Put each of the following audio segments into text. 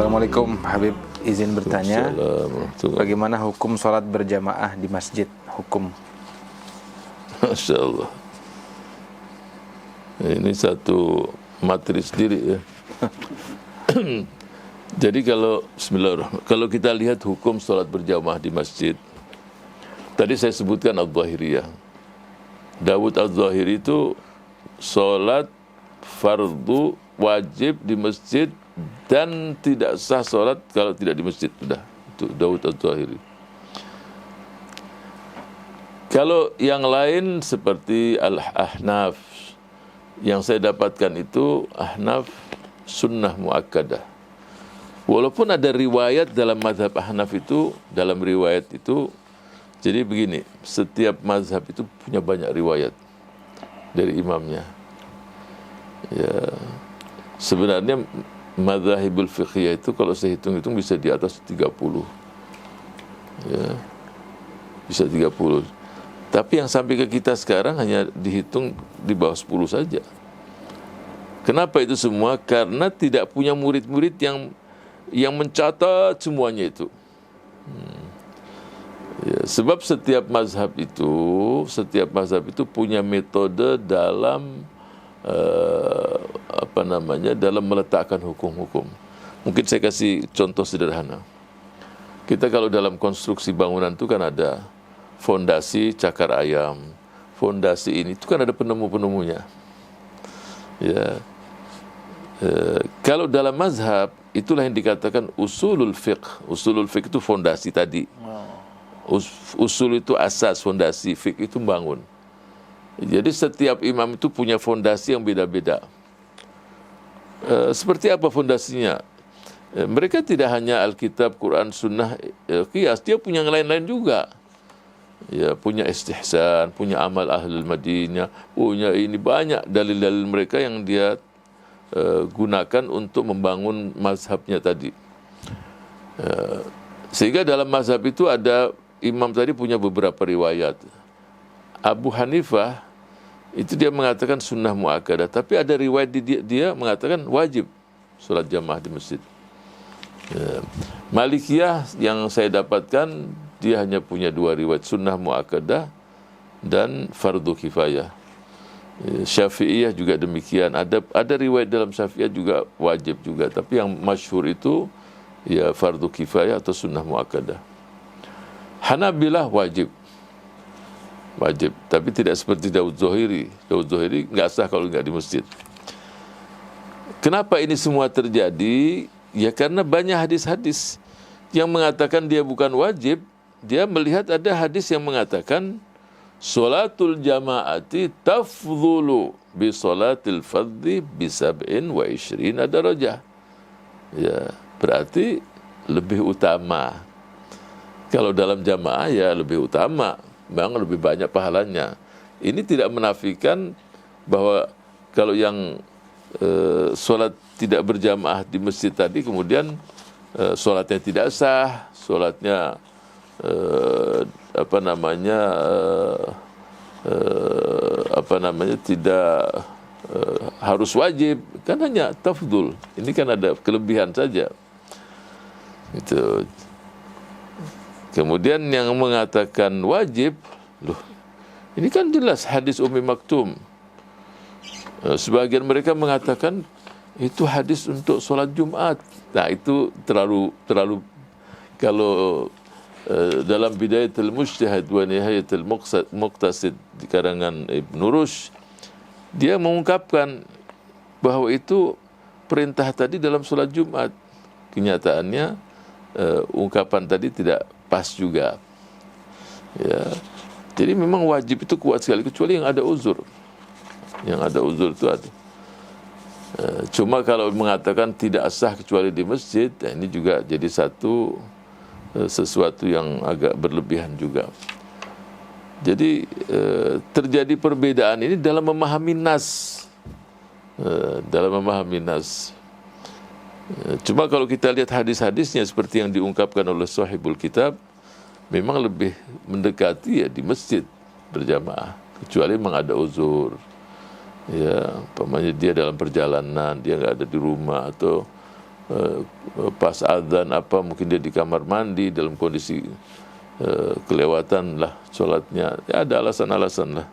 Assalamualaikum, Habib izin bertanya, bagaimana hukum sholat berjamaah di masjid? Hukum. Masya Allah. Ini satu materi sendiri ya. Jadi kalau kita lihat hukum sholat berjamaah di masjid, tadi saya sebutkan Al-Zahiriyah. Dawud Al-Zahiri itu sholat fardu wajib di masjid dan tidak sah sholat kalau tidak di masjid. Sudah, itu Dawud Al-Zahiri. Kalau yang lain seperti Al-Ahnaf, yang saya dapatkan itu Ahnaf sunnah muakkadah. Walaupun ada riwayat dalam mazhab Ahnaf itu, dalam riwayat itu, jadi begini, setiap mazhab itu punya banyak riwayat dari imamnya. Ya, sebenarnya madzhabul fiqhiyah itu kalau saya hitung-hitung bisa di atas 30. Ya, bisa 30. Tapi yang sampai ke kita sekarang hanya dihitung di bawah 10 saja. Kenapa itu semua? Karena tidak punya murid-murid yang mencatat semuanya itu. Ya, sebab setiap mazhab itu punya metode dalam dalam meletakkan hukum-hukum. Mungkin saya kasih contoh sederhana. Kita kalau dalam konstruksi bangunan itu kan ada fondasi cakar ayam. Fondasi ini itu kan ada penemu-penemunya. Ya. Kalau dalam mazhab itulah yang dikatakan usulul fiqh. Usulul fiqh itu fondasi tadi. Usul itu asas, fondasi, fiqh itu bangun. Jadi setiap imam itu punya fondasi yang beda-beda. Seperti apa fondasinya? Mereka tidak hanya Alkitab, Quran, Sunnah, Qiyas, dia punya yang lain-lain juga. Ya, punya istihsan, punya amal ahlul Madinah, punya ini banyak dalil-dalil mereka yang dia gunakan untuk membangun mazhabnya tadi. Sehingga dalam mazhab itu ada imam tadi punya beberapa riwayat. Abu Hanifah itu dia mengatakan sunnah muakkadah, tapi ada riwayat dia mengatakan wajib sholat jamaah di masjid. Ya. Malikiyah yang saya dapatkan dia hanya punya 2 riwayat, sunnah muakkadah dan fardu kifayah. Ya, Syafi'iyah juga demikian. Ada riwayat dalam Syafi'iyah juga wajib juga, tapi yang masyhur itu ya fardu kifayah atau sunnah muakkadah. Hanabilah wajib, tapi tidak seperti Dawud Zahiri. Dawud Zahiri nggak sah kalau nggak di masjid. Kenapa ini semua terjadi? Ya karena banyak hadis-hadis yang mengatakan dia bukan wajib. Dia melihat ada hadis yang mengatakan sholatul jamaati tafdhulu bi sholatil fardhi bi 27 darajah. Ya, berarti lebih utama. Kalau dalam jamaah ya lebih utama, memang lebih banyak pahalanya. Ini tidak menafikan bahwa kalau yang sholat tidak berjamaah di masjid tadi kemudian sholatnya tidak sah, sholatnya tidak harus wajib, kan hanya tafdhul. Ini kan ada kelebihan saja. Itu. Kemudian yang mengatakan wajib, loh, ini kan jelas hadis Ummi Maktum. Sebagian mereka mengatakan itu hadis untuk sholat Jumat. Nah itu terlalu kalau dalam Bidayatul Mujtahid wa Nihayatul Muqtasid di karangan Ibnu Rushd, dia mengungkapkan bahwa itu perintah tadi dalam sholat Jumat. Kenyataannya ungkapan tadi tidak pas juga. Ya. Jadi memang wajib itu kuat sekali kecuali yang ada uzur. Yang ada uzur itu ada. Cuma kalau mengatakan tidak sah kecuali di masjid, ini juga jadi sesuatu yang agak berlebihan juga. Jadi terjadi perbedaan ini dalam memahami nas. Cuma kalau kita lihat hadis-hadisnya seperti yang diungkapkan oleh sahibul kitab, memang lebih mendekati ya di masjid berjamaah, kecuali memang ada uzur. Ya, umpamanya dia dalam perjalanan, dia nggak ada di rumah, atau pas adzan apa, mungkin dia di kamar mandi dalam kondisi kelewatan lah sholatnya, ya ada alasan-alasan lah.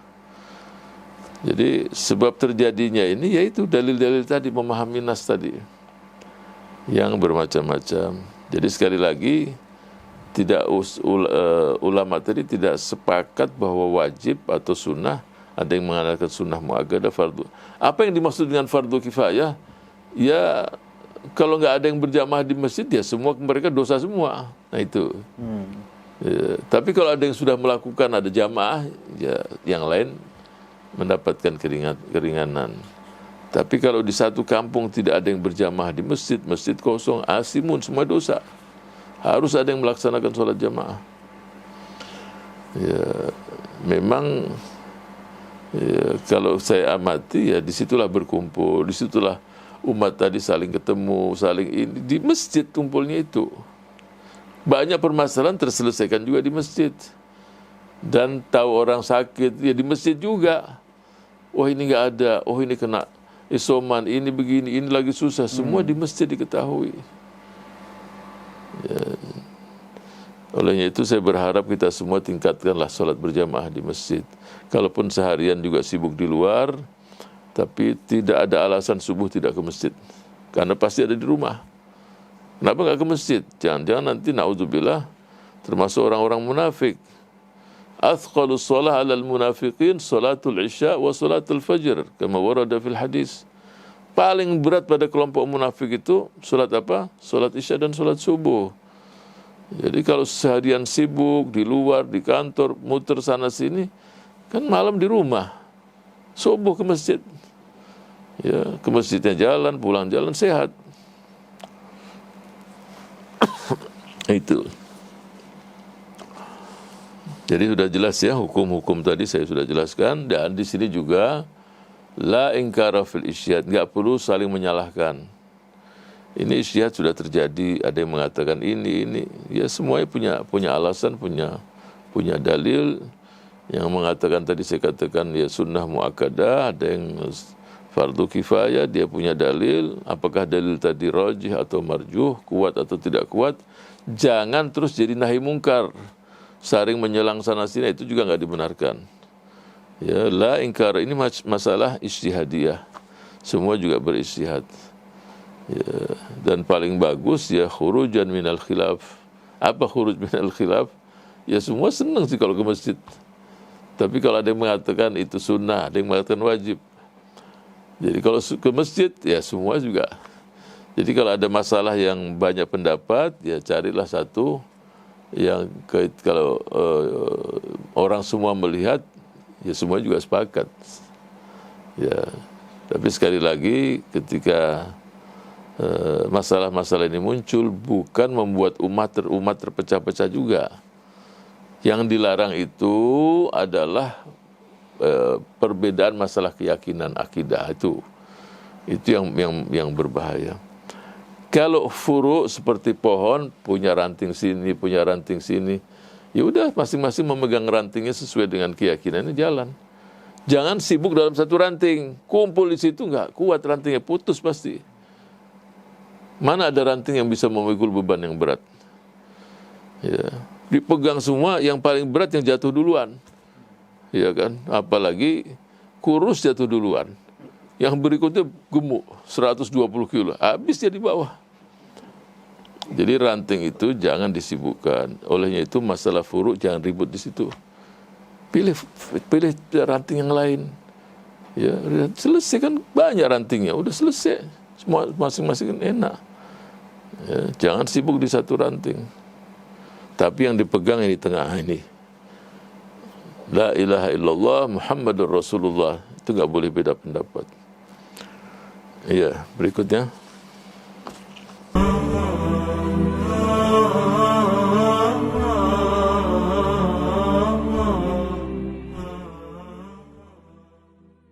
Jadi sebab terjadinya ini yaitu dalil-dalil tadi, memahami nas tadi yang bermacam-macam. Jadi sekali lagi tidak ulama tadi tidak sepakat bahwa wajib atau sunnah. Ada yang mengatakan sunnah muakkadah, fardu. Apa yang dimaksud dengan fardu kifayah? Ya kalau nggak ada yang berjamaah di masjid ya semua mereka dosa semua. Nah itu. Ya, tapi kalau ada yang sudah melakukan, ada jamaah, ya yang lain mendapatkan keringanan. Tapi kalau di satu kampung tidak ada yang berjamaah di masjid, masjid kosong, asimun, semua dosa. Harus ada yang melaksanakan sholat jamaah. Ya, memang ya, kalau saya amati ya disitulah berkumpul, disitulah umat tadi saling ketemu, saling ini di masjid kumpulnya itu. Banyak permasalahan terselesaikan juga di masjid. Dan tahu orang sakit ya di masjid juga. Oh ini nggak ada, oh ini kena isoman, ini begini, ini lagi susah, semua di masjid diketahui. Ya. Olehnya itu saya berharap kita semua tingkatkanlah sholat berjamaah di masjid. Kalaupun seharian juga sibuk di luar, tapi tidak ada alasan subuh tidak ke masjid, karena pasti ada di rumah. Kenapa nggak ke masjid? Jangan-jangan nanti naudzubillah termasuk orang-orang munafik. Athqalus shalah 'alal munafiqin salatul isya wa salatul fajr kama warada fil hadis. Paling berat pada kelompok munafik itu salat apa? Salat isya dan salat subuh. Jadi kalau seharian sibuk di luar, di kantor, muter sana sini, kan malam di rumah. Subuh ke masjid. Ya, ke masjidnya jalan, pulang jalan sehat. Itu. Jadi sudah jelas ya hukum-hukum tadi saya sudah jelaskan, dan di sini juga la inkara fil ijtihad, enggak perlu saling menyalahkan. Ini ijtihad sudah terjadi, ada yang mengatakan ini, ya semuanya punya alasan, punya dalil. Yang mengatakan tadi saya katakan ya sunnah muakkadah, ada yang fardu kifayah, dia punya dalil. Apakah dalil tadi rajih atau marjuh, kuat atau tidak kuat? Jangan terus jadi nahi mungkar, saring menyelang sana sini, itu juga nggak dibenarkan. Ya, la ingkar, ini masalah ijtihadiyah. Semua juga berijtihad. Ya, dan paling bagus ya khurujan minal khilaf. Apa khuruj minal khilaf? Ya semua senang sih kalau ke masjid. Tapi kalau ada yang mengatakan itu sunnah, ada yang mengatakan wajib. Jadi kalau ke masjid ya semua juga. Jadi kalau ada masalah yang banyak pendapat, ya carilah satu yang kalau orang semua melihat, ya semua juga sepakat. Ya, tapi sekali lagi ketika masalah-masalah ini muncul, bukan membuat umat terpecah-pecah juga. Yang dilarang itu adalah perbedaan masalah keyakinan akidah, itu yang berbahaya. Kalau furu seperti pohon, punya ranting sini, punya ranting sini, ya udah masing-masing memegang rantingnya sesuai dengan keyakinannya, jalan. Jangan sibuk dalam satu ranting, kumpul di situ nggak kuat rantingnya, putus pasti. Mana ada ranting yang bisa memikul beban yang berat? Ya, dipegang semua, yang paling berat yang jatuh duluan. Ya kan? Apalagi kurus jatuh duluan. Yang berikutnya gemuk, 120 kilo, habis dia di bawah. Jadi ranting itu jangan disibukkan. Olehnya itu masalah furu' jangan ribut di situ. Pilih ranting yang lain. Ya, selesai kan, banyak rantingnya, udah selesai. Semua masing-masing enak. Ya, jangan sibuk di satu ranting. Tapi yang dipegang yang di tengah ini. La ilaha illallah Muhammadur Rasulullah. Itu nggak boleh beda pendapat. Iya, berikutnya.